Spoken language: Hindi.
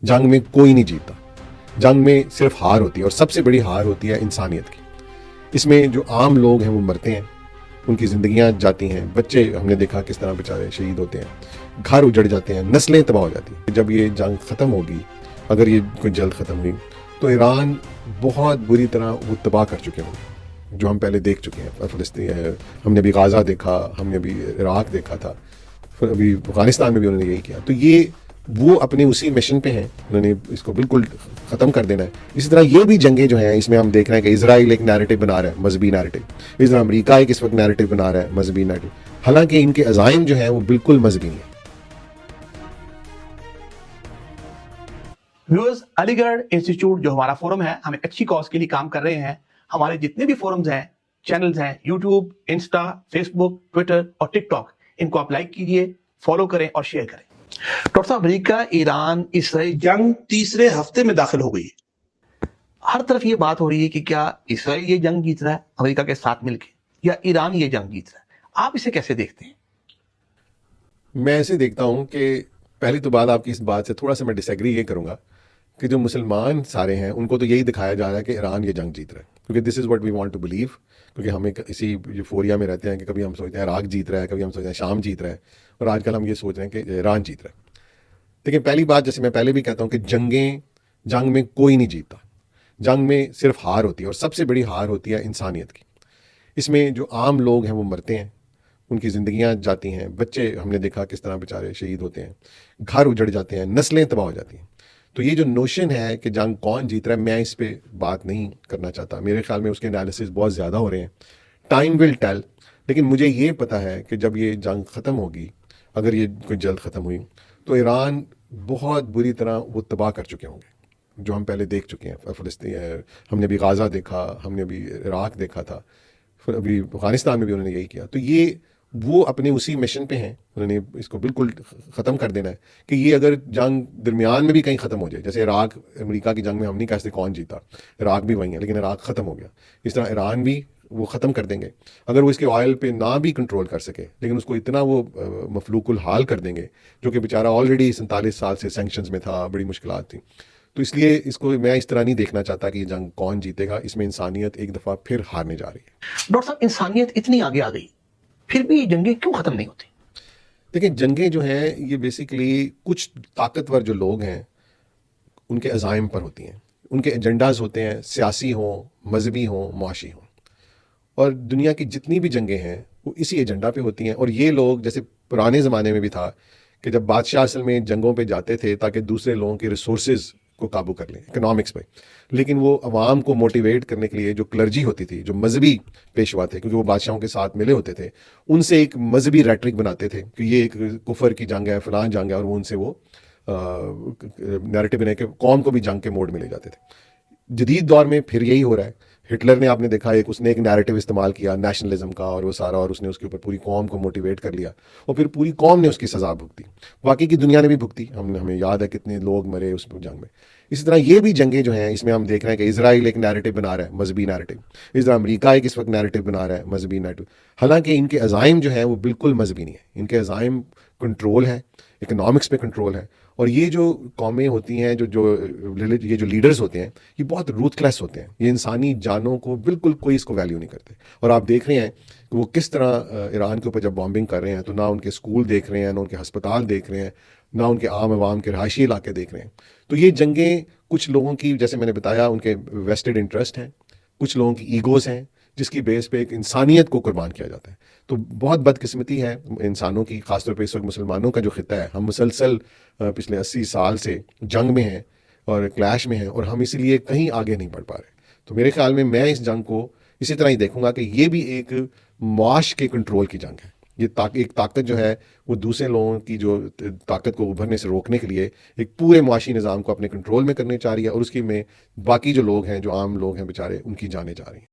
जंग में कोई नहीं जीतता। जंग में सिर्फ हार होती है और सबसे बड़ी हार होती है इंसानियत की। इसमें जो आम लोग हैं वो मरते हैं, उनकी ज़िंदगियां जाती हैं, बच्चे हमने देखा किस तरह बेचारे शहीद होते हैं, घर उजड़ जाते हैं, नस्लें तबाह हो जाती हैं। जब ये जंग ख़त्म होगी, अगर ये कोई जल्द ख़त्म हुई, तो ईरान बहुत बुरी तरह वो तबाह कर चुके होंगे, जो हम पहले देख चुके हैं। फ़लस्तीन है, हमने अभी गाज़ा देखा, हमने अभी इराक़ देखा था, फिर अभी अफ़गानिस्तान में भी उन्होंने यही किया। तो ये वो अपने उसी मिशन पे हैं, उन्होंने इसको बिल्कुल ख़त्म कर देना है। इसी तरह ये भी जंगें जो हैं, इसमें हम देख रहे हैं कि इजराइल एक नैरेटिव बना रहा है, मजहबी नैरेटिव। इस तरह अमेरिका एक इस वक्त नैरेटिव बना रहा है, मजहबी नैरेटिव। हालांकि इनके अज़ाइम जो हैं वो बिल्कुल मजहबी नहीं है। व्यूअर्स, अलीगढ़ इंस्टीट्यूट जो हमारा फोरम है, हम एक अच्छी कॉज के लिए काम कर रहे हैं। हमारे जितने भी फोरम्स हैं, चैनल्स हैं, यूट्यूब, इंस्टा, फेसबुक, ट्विटर और टिकटॉक, इनको आप लाइक कीजिए, फॉलो करें और शेयर करें। डॉक्टर साहब, अमेरिका ईरान इसराइल जंग तीसरे हफ्ते में दाखिल हो गई है। हर तरफ ये बात हो रही है कि क्या इसराइल ये जंग जीत रहा है अमेरिका के साथ मिलकर, या ईरान ये जंग जीत रहा है? आप इसे कैसे देखते हैं? मैं ऐसे देखता हूं कि पहली तो बात आपकी इस बात से थोड़ा सा मैं डिसएग्री ये करूंगा कि जो मुसलमान सारे हैं उनको तो यही दिखाया जा रहा है कि ईरान ये जंग जीत रहा है, क्योंकि this is what we want to believe. क्योंकि हम एक इसी यूफोरिया में रहते हैं कि कभी हम सोचते हैं इराक जीत रहा है, कभी हम सोचते हैं शाम जीत रहा है, और आजकल हम ये सोच रहे हैं कि ईरान जीत रहा है। लेकिन पहली बात, जैसे मैं पहले भी कहता हूं कि जंग में कोई नहीं जीतता। जंग में सिर्फ हार होती है और सबसे बड़ी हार होती है इंसानियत की। इसमें जो आम लोग हैं वो मरते हैं, उनकी ज़िंदगियां जाती हैं, बच्चे हमने देखा किस तरह बेचारे शहीद होते हैं, घर उजड़ जाते हैं, नस्लें तबाह हो जाती हैं। तो ये जो नोशन है कि जंग कौन जीत रहा है, मैं इस पर बात नहीं करना चाहता। मेरे ख्याल में उसके एनालिसिस बहुत ज़्यादा हो रहे हैं। Time will tell. लेकिन मुझे ये पता है कि जब ये जंग ख़त्म होगी, अगर ये कोई जल्द ख़त्म हुई, तो ईरान बहुत बुरी तरह वो तबाह कर चुके होंगे, जो हम पहले देख चुके हैं। फ़लस्तीन है, हमने अभी गाज़ा देखा, हमने अभी इराक़ देखा था, फिर अभी अफ़गानिस्तान में भी उन्होंने यही किया। तो ये वो अपने उसी मिशन पे हैं, उन्होंने इसको बिल्कुल ख़त्म कर देना है कि ये अगर जंग दरमियान में भी कहीं ख़त्म हो जाए, जैसे इराक़ अमेरिका की जंग में हम नहीं कहते कौन जीता, इराक़ भी वही है, लेकिन इराक़ ख़त्म हो गया। इस तरह ईरान भी वो ख़त्म कर देंगे। अगर वो इसके ऑयल पे ना भी कंट्रोल कर सके, लेकिन उसको इतना वो मफलूकुल हाल कर देंगे, जो कि बेचारा ऑलरेडी 47 साल से सेंक्शंस में था, बड़ी मुश्किलात थी। तो इसलिए इसको मैं इस तरह नहीं देखना चाहता कि ये जंग कौन जीतेगा। इसमें इंसानियत एक दफ़ा फिर हारने जा रही है। डॉक्टर साहब, इंसानियत इतनी आगे आ गई, फिर भी ये जंगें क्यों खत्म नहीं होती? देखिए, जंगें जो हैं ये बेसिकली कुछ ताकतवर जो लोग हैं उनके अज़ाइम पर होती हैं, उनके एजेंडाज होते हैं, सियासी हों, मजहबी हों, मुआशी हों। और दुनिया की जितनी भी जंगें हैं वो इसी एजेंडा पे होती हैं। और ये लोग, जैसे पुराने ज़माने में भी था कि जब बादशाह असल में जंगों पे जाते थे ताकि दूसरे लोगों के रिसोर्सेज को काबू कर लें, इकोनॉमिक्स पे, लेकिन वो अवाम को मोटिवेट करने के लिए जो क्लर्जी होती थी, जो मजहबी पेशवा थे, क्योंकि वो बादशाहों के साथ मिले होते थे, उनसे एक मजहबी रेटरिक बनाते थे कि ये एक कुफर की जंग है, फलां जंग है, और वो उनसे वो नैरेटिव बना के कौम को भी जंग के मोड में ले जाते थे। जदीद दौर में फिर यही हो रहा है। हिटलर ने, आपने देखा, उसने एक नैरेटिव इस्तेमाल किया नेशनलिज्म का, और वो सारा, और उसने उसके ऊपर पूरी कौम को मोटिवेट कर लिया, और फिर पूरी कौम ने उसकी सज़ा भुगती। बाकी की दुनिया ने भी भुगती, हमें याद है कितने लोग मरे उस जंग में। इसी तरह ये भी जंगें जो हैं, इसमें हम देख रहे हैं कि इजराइल एक नैरेटिव बना रहा है, मजहबी नैरेटिव। इस तरह अमेरिका एक इस वक्त नैरेटिव बना रहा है, मजहबी नैरेटिव। हालांकि इनके अज़ाइम जो हैं वो बिल्कुल मजहबी नहीं है। इनके अज़ाइम कंट्रोल है, इकोनॉमिक्स पे कंट्रोल है। और ये जो कौमें होती हैं, ये जो लीडर्स होते हैं, ये बहुत रूथलेस होते हैं। ये इंसानी जानों को बिल्कुल कोई इसको वैल्यू नहीं करते। और आप देख रहे हैं कि वो किस तरह ईरान के ऊपर जब बॉम्बिंग कर रहे हैं, तो ना उनके स्कूल देख रहे हैं, ना उनके हस्पताल देख रहे हैं, ना उनके आम आवाम के रहायशी इलाके देख रहे हैं। तो ये जंगें कुछ लोगों की, जैसे मैंने बताया, उनके वेस्टेड इंटरेस्ट हैं, कुछ लोगों की ईगोज़ हैं, जिसकी बेस पे एक इंसानियत को कुर्बान किया जाता है। तो बहुत बदकिस्मती है इंसानों की, खासतौर पे इस वक्त मुसलमानों का जो खिता है। हम मुसलसल पिछले 80 साल से जंग में हैं और क्लैश में हैं, और हम इसीलिए कहीं आगे नहीं बढ़ पा रहे। तो मेरे ख्याल में मैं इस जंग को इसी तरह ही देखूंगा कि ये भी एक मुआश के कंट्रोल की जंग है। ये एक ताकत जो है वो दूसरे लोगों की जो ताकत को उभरने से रोकने के लिए एक पूरे मुआशी निज़ाम को अपने कंट्रोल में करने चाह रही है, और उसकी में बाकी जो लोग हैं, जो आम लोग हैं बेचारे, उनकी जाने जा रही हैं।